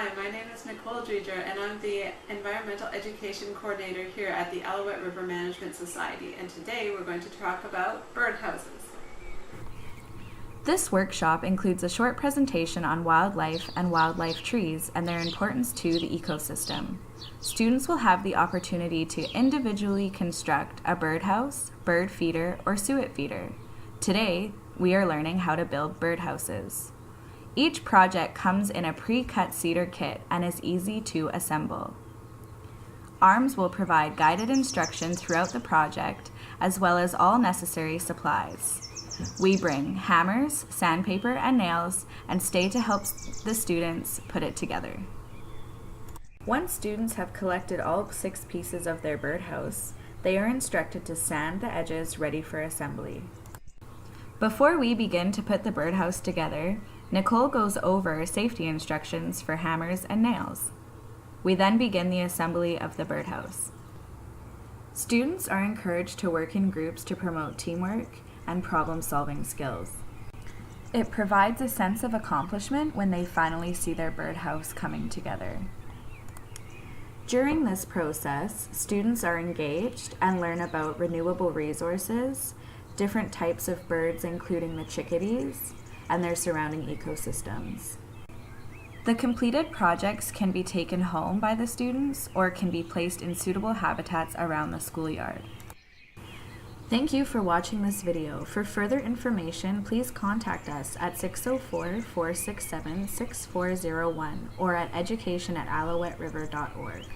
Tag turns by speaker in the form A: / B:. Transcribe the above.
A: Hi, my name is Nicole Dreger and I'm the Environmental Education Coordinator here at the Alouette River Management Society, and today we're going to talk about birdhouses.
B: This workshop includes a short presentation on wildlife and wildlife trees and their importance to the ecosystem. Students will have the opportunity to individually construct a birdhouse, bird feeder, or suet feeder. Today, we are learning how to build birdhouses. Each project comes in a pre-cut cedar kit and is easy to assemble. ARMS will provide guided instruction throughout the project, as well as all necessary supplies. We bring hammers, sandpaper, and nails, and stay to help the students put it together. Once students have collected all 6 pieces of their birdhouse, they are instructed to sand the edges ready for assembly. Before we begin to put the birdhouse together, Nicole goes over safety instructions for hammers and nails. We then begin the assembly of the birdhouse. Students are encouraged to work in groups to promote teamwork and problem-solving skills. It provides a sense of accomplishment when they finally see their birdhouse coming together. During this process, students are engaged and learn about renewable resources, different types of birds including the chickadees, and their surrounding ecosystems. The completed projects can be taken home by the students or can be placed in suitable habitats around the schoolyard. Thank you for watching this video. For further information, please contact us at 604-467-6401 or at education@alouetteriver.org.